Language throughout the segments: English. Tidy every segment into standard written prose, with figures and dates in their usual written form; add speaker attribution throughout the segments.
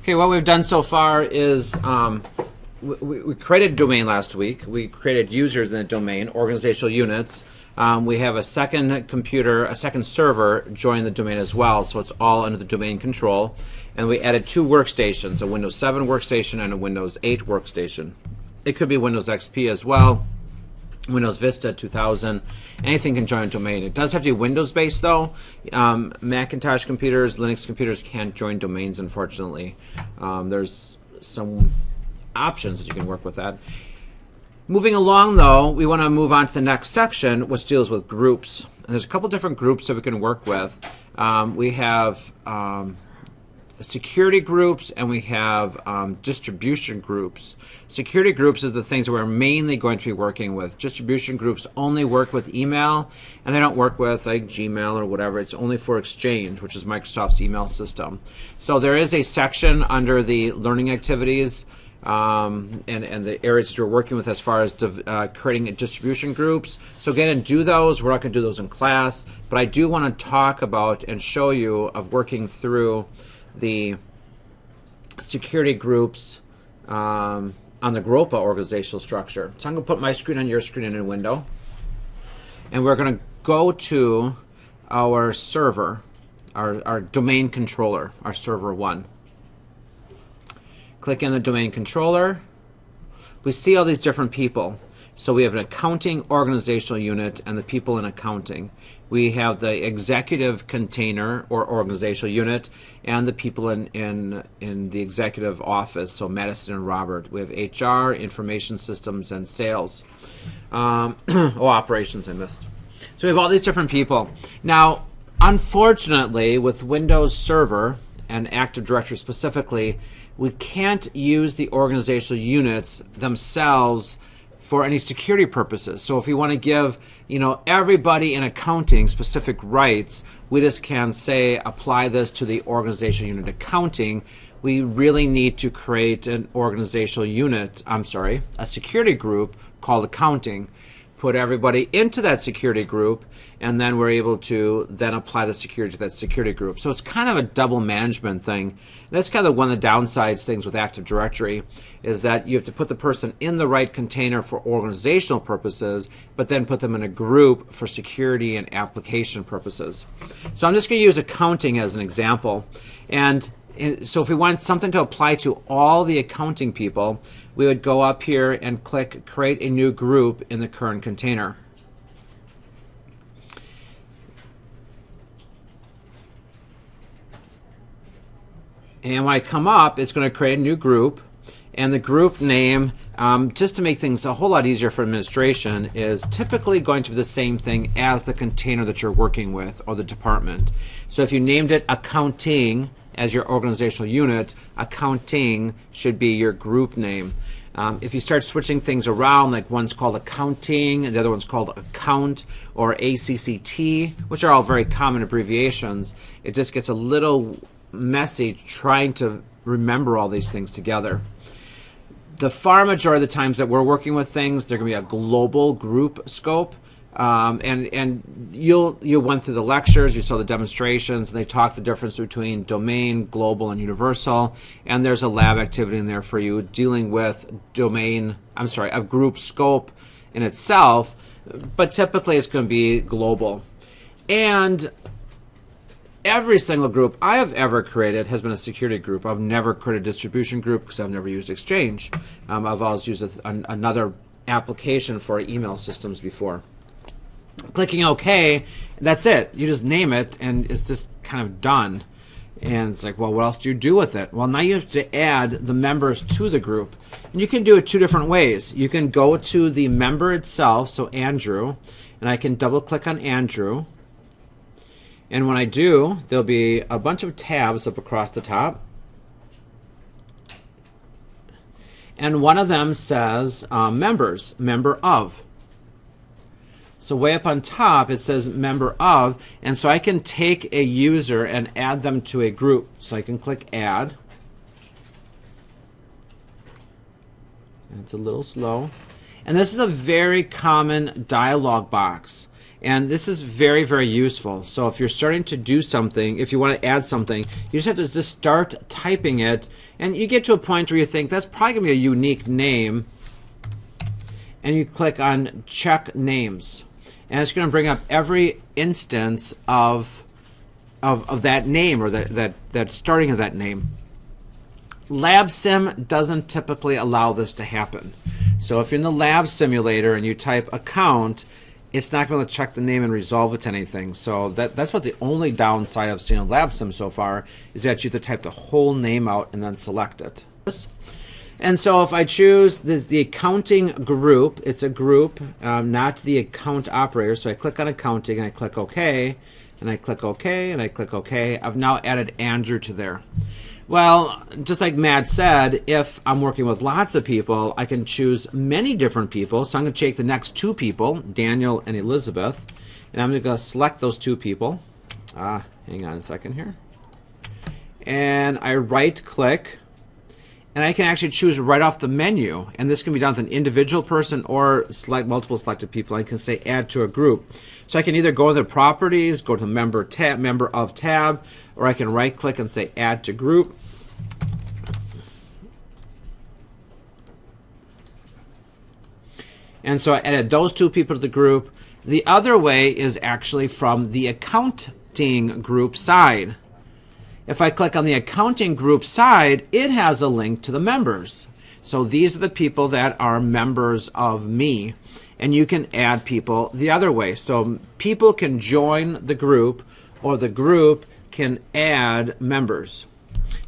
Speaker 1: Okay, what we've done so far is we created a domain last week. We created users in the domain, organizational units. We have a second computer, a second server join the domain as well, so it's all under the domain control. And we added 2 workstations, a Windows 7 workstation and a Windows 8 workstation. It could be Windows XP as well, Windows Vista 2000. Anything can join a domain. It does have to be Windows-based, though. Macintosh computers, Linux computers can't join domains, unfortunately. There's some options that you can work with that. Moving along, though, we want to move on to the next section, which deals with groups. And there's a couple different groups that we can work with. We have security groups and we have distribution groups. Security groups is the things that we're mainly going to be working with. Distribution groups only work with email, and they don't work with like Gmail or whatever. It's only for Exchange, which is Microsoft's email system. So there is a section under the learning activities and the areas that you're working with as far as creating distribution groups. So again, and do those. We're not going to do those in class, but I do want to talk about and show you of working through the security groups on the GROPA organizational structure. So I'm going to put my screen on your screen in a window, and we're going to go to our server, our domain controller, our server 1. Click in the domain controller. We see all these different people. So we have an accounting organizational unit and the people in accounting. We have the executive container or organizational unit and the people in the executive office, so Madison and Robert. We have HR, information systems, and sales. Operations I missed. So we have all these different people. Now, unfortunately, with Windows Server and Active Directory specifically, we can't use the organizational units themselves for any security purposes. So if we want to give, everybody in accounting specific rights, we just can say apply this to the organizational unit accounting. We really need to create an organizational unit, a security group called accounting. Put everybody into that security group, and then we're able to then apply the security to that security group. So it's kind of a double management thing. And that's kind of one of the downsides things with Active Directory is that you have to put the person in the right container for organizational purposes, but then put them in a group for security and application purposes. So I'm just going to use accounting as an example. And so if we want something to apply to all the accounting people, we would go up here and click Create a New Group in the current container. And when I come up, it's going to create a new group. And the group name, just to make things a whole lot easier for administration, is typically going to be the same thing as the container that you're working with or the department. So if you named it Accounting as your organizational unit, accounting should be your group name. If you start switching things around, like one's called accounting and the other one's called account or ACCT, which are all very common abbreviations, it just gets a little messy trying to remember all these things together. The far majority of the times that we're working with things, they're going to be a global group scope. And you went through the lectures, you saw the demonstrations, and they talked the difference between domain, global, and universal. And there's a lab activity in there for you dealing with a group scope in itself, but typically it's going to be global. And every single group I have ever created has been a security group. I've never created a distribution group because I've never used Exchange. I've always used another application for email systems before. Clicking OK, that's it. You just name it, and it's just kind of done. And it's like, well, what else do you do with it? Well, now you have to add the members to the group. And you can do it 2 different ways. You can go to the member itself, so Andrew, and I can double-click on Andrew. And when I do, there'll be a bunch of tabs up across the top. And one of them says members, member of. So way up on top, it says member of, and so I can take a user and add them to a group. So I can click add. And it's a little slow. And this is a very common dialog box. And this is very, very useful. So if you're starting to do something, if you want to add something, you just have to just start typing it, and you get to a point where you think that's probably going to be a unique name, and you click on check names. And it's going to bring up every instance of that name, or that starting of that name. LabSim doesn't typically allow this to happen. So if you're in the lab simulator and you type account, it's not going to check the name and resolve it to anything. So that's what the only downside of seeing a LabSim so far is that you have to type the whole name out and then select it. And so if I choose the accounting group, it's a group, not the account operator. So I click on accounting and I click OK, and I click OK, and I click OK. I've now added Andrew to there. Well, just like Matt said, if I'm working with lots of people, I can choose many different people. So I'm going to take the next two people, Daniel and Elizabeth, and I'm going to select those two people. Hang on a second here. And I right-click, and I can actually choose right off the menu. And this can be done with an individual person or select multiple selected people. I can say add to a group. So I can either go to the properties, go to the member of tab, or I can right click and say add to group. And so I added those two people to the group. The other way is actually from the accounting group side. If I click on the accounting group side, it has a link to the members. So these are the people that are members of me. And you can add people the other way. So people can join the group, or the group can add members.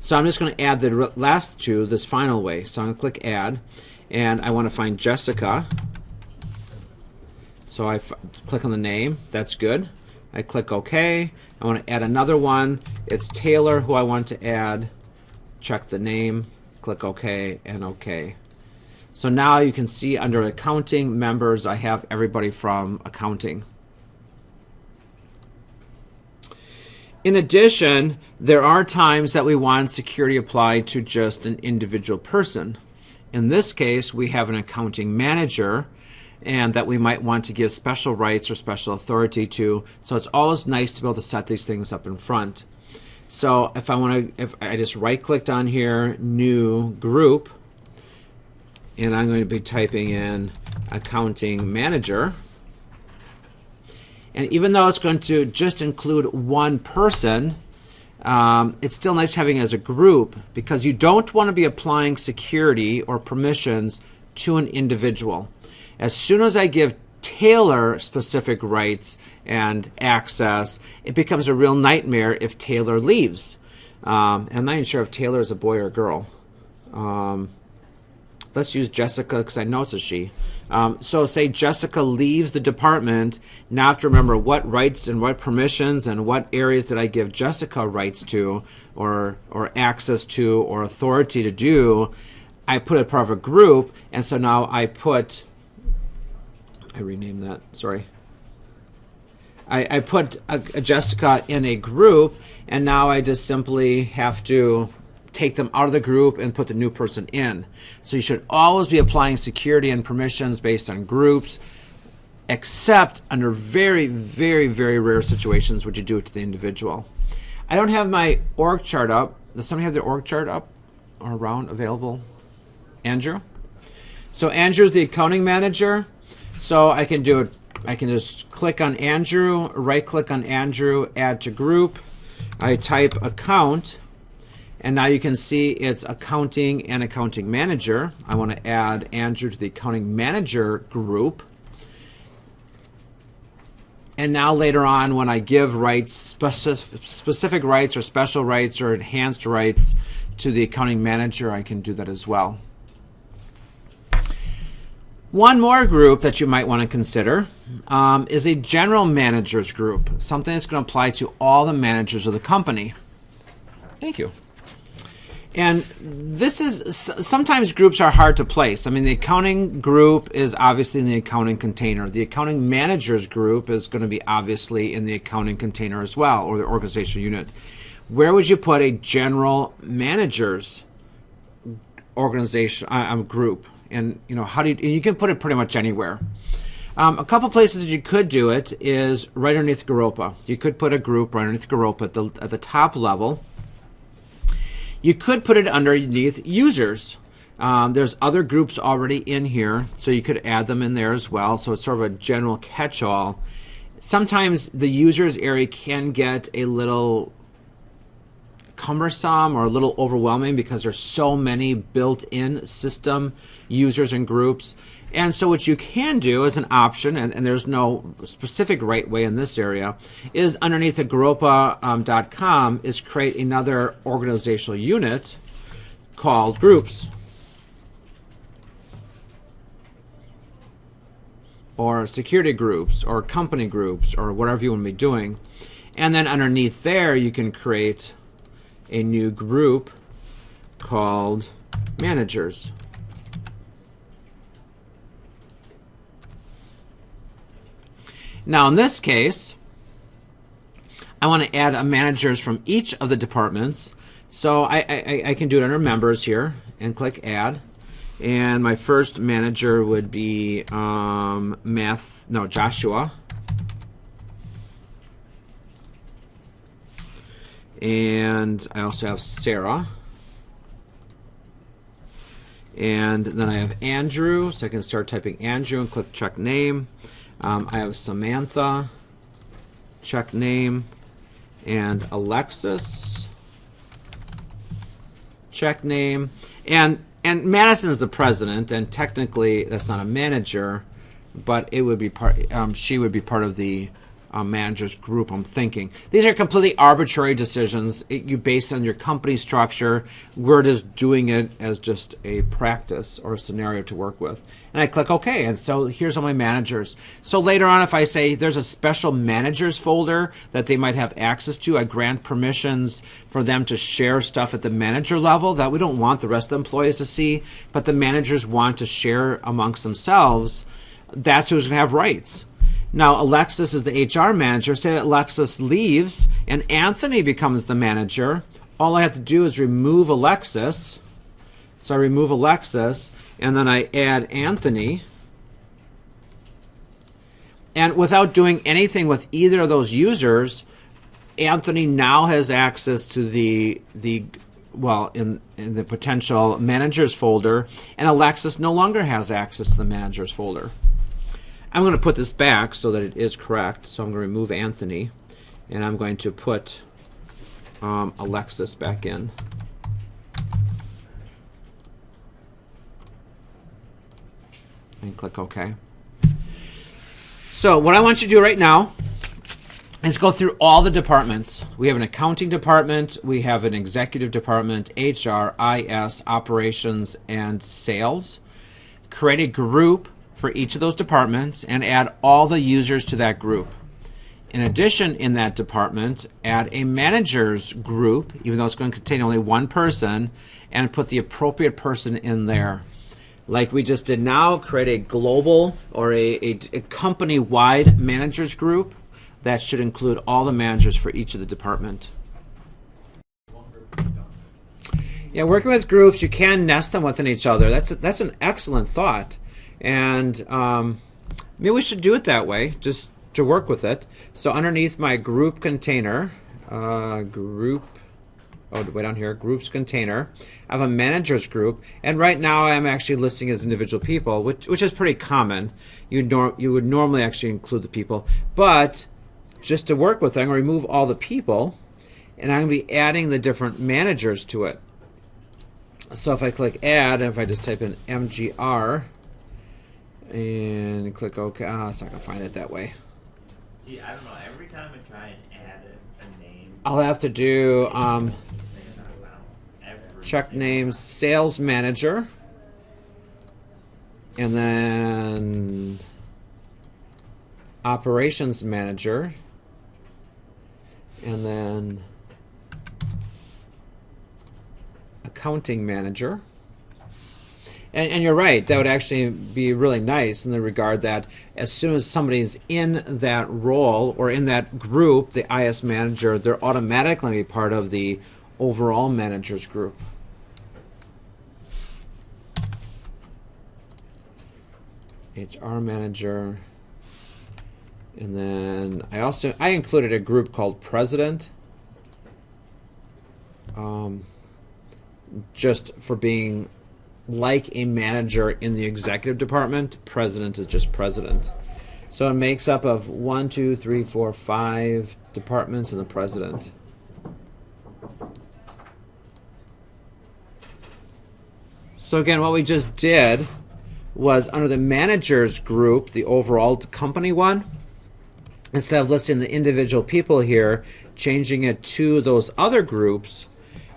Speaker 1: So I'm just going to add the last two this final way. So I'm going to click add, and I want to find Jessica. So I click on the name. That's good. I click OK. I want to add another one. It's Taylor who I want to add. Check the name. Click OK and OK. So now you can see under accounting members, I have everybody from accounting. In addition, there are times that we want security applied to just an individual person. In this case, we have an accounting manager, and that we might want to give special rights or special authority to. So it's always nice to be able to set these things up in front. So if I just right-clicked on here, new group, and I'm going to be typing in accounting manager. And even though it's going to just include one person, it's still nice having it as a group, because you don't want to be applying security or permissions to an individual. As soon as I give Taylor specific rights and access, it becomes a real nightmare if Taylor leaves. And I'm not even sure if Taylor is a boy or a girl. Let's use Jessica because I know it's a she. So say Jessica leaves the department. Now I have to remember what rights and what permissions and what areas did I give Jessica rights to, or access to, or authority to do. I put it part of a group, and so now I renamed that, sorry. I put Jessica in a group, and now I just simply have to take them out of the group and put the new person in. So you should always be applying security and permissions based on groups, except under very, very, very rare situations would you do it to the individual. I don't have my org chart up. Does somebody have their org chart up or around available? Andrew? So Andrew's the accounting manager. So I can do it. I can just click on Andrew, right click on Andrew, add to group. I type account, and now you can see it's accounting and accounting manager. I want to add Andrew to the accounting manager group. And now later on, when I give rights, specific rights or special rights or enhanced rights to the accounting manager, I can do that as well. One more group that you might want to consider is a general managers group, something that's going to apply to all the managers of the company. Thank you. And this is, sometimes groups are hard to place. I mean, the accounting group is obviously in the accounting container. The accounting managers group is going to be obviously in the accounting container as well, or the organizational unit. Where would you put a general managers organization group? And you know, how do you can put it pretty much anywhere. A couple places you could do it is right underneath Garopa. You could put a group right underneath Garopa at the top level. You could put it underneath users. There's other groups already in here, so you could add them in there as well. So it's sort of a general catch-all. Sometimes the users area can get a little cumbersome or a little overwhelming because there's so many built-in system users and groups. And so what you can do as an option, and there's no specific right way in this area, is underneath the Garopa.com is create another organizational unit called groups, or security groups, or company groups, or whatever you want to be doing. And then underneath there, you can create a new group called managers. Now in this case, I want to add managers from each of the departments. So I can do it under members here and click add. And my first manager would be Joshua. And I also have Sarah. And then I have Andrew, so I can start typing Andrew and click check name. I have Samantha, check name, and Alexis, check name. And Madison is the president, and technically that's not a manager, but it would be she would be part of the managers group, I'm thinking. These are completely arbitrary decisions. You base on your company structure. We're just doing it as just a practice or a scenario to work with. And I click OK, and so here's all my managers. So later on, if I say there's a special managers folder that they might have access to, I grant permissions for them to share stuff at the manager level that we don't want the rest of the employees to see, but the managers want to share amongst themselves. That's who's going to have rights. Now, Alexis is the HR manager. Say that Alexis leaves and Anthony becomes the manager. All I have to do is remove Alexis. So I remove Alexis, and then I add Anthony. And without doing anything with either of those users, Anthony now has access to in the potential managers folder, and Alexis no longer has access to the managers folder. I'm going to put this back so that it is correct. So I'm going to remove Anthony, and I'm going to put Alexis back in. And click OK. So what I want you to do right now is go through all the departments. We have an accounting department, we have an executive department, HR, IS, operations, and sales. Create a group for each of those departments and add all the users to that group. In addition, in that department, add a managers group, even though it's going to contain only one person, and put the appropriate person in there. Like we just did now, create a global or a company-wide managers group that should include all the managers for each of the department. Yeah, working with groups, you can nest them within each other. That's an excellent thought. And maybe we should do it that way, just to work with it. So underneath my group container, way down here, groups container, I have a managers group. And right now I'm actually listing as individual people, which is pretty common. You would normally actually include the people. But just to work with it, I'm going to remove all the people, and I'm going to be adding the different managers to it. So if I click add, and if I just type in MGR, and click OK. It's not going to find it that way.
Speaker 2: See, I don't know. Every time I try and add a name,
Speaker 1: I'll have to do check name sales manager, and then operations manager, and then accounting manager. And you're right, that would actually be really nice in the regard that as soon as somebody's in that role or in that group, the IS manager, they're automatically part of the overall managers group. HR manager, And then I included a group called President, just for being like a manager in the executive department. President is just president. So it makes up of 1, 2, 3, 4, 5 departments and the president. So again, what we just did was under the managers group, the overall company one, instead of listing the individual people here, changing it to those other groups.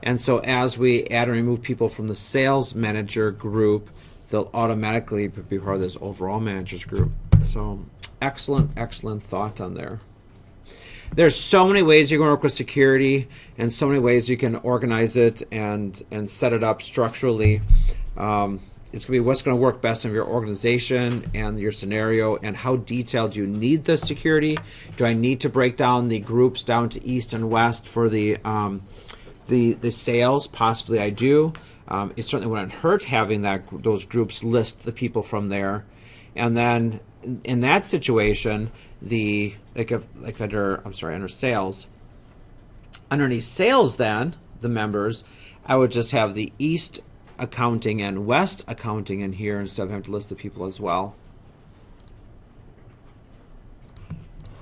Speaker 1: And so as we add and remove people from the sales manager group, they'll automatically be part of this overall managers group. So excellent, excellent thought on there. There's so many ways you can work with security and so many ways you can organize it and set it up structurally. It's going to be what's going to work best in your organization and your scenario, and how detailed you need the security. Do I need to break down the groups down to east and west for the sales? Possibly I do. It certainly wouldn't hurt having those groups list the people from there. And then in that situation, under sales, underneath sales, then the members, I would just have the east accounting and west accounting in here instead of having to list the people as well.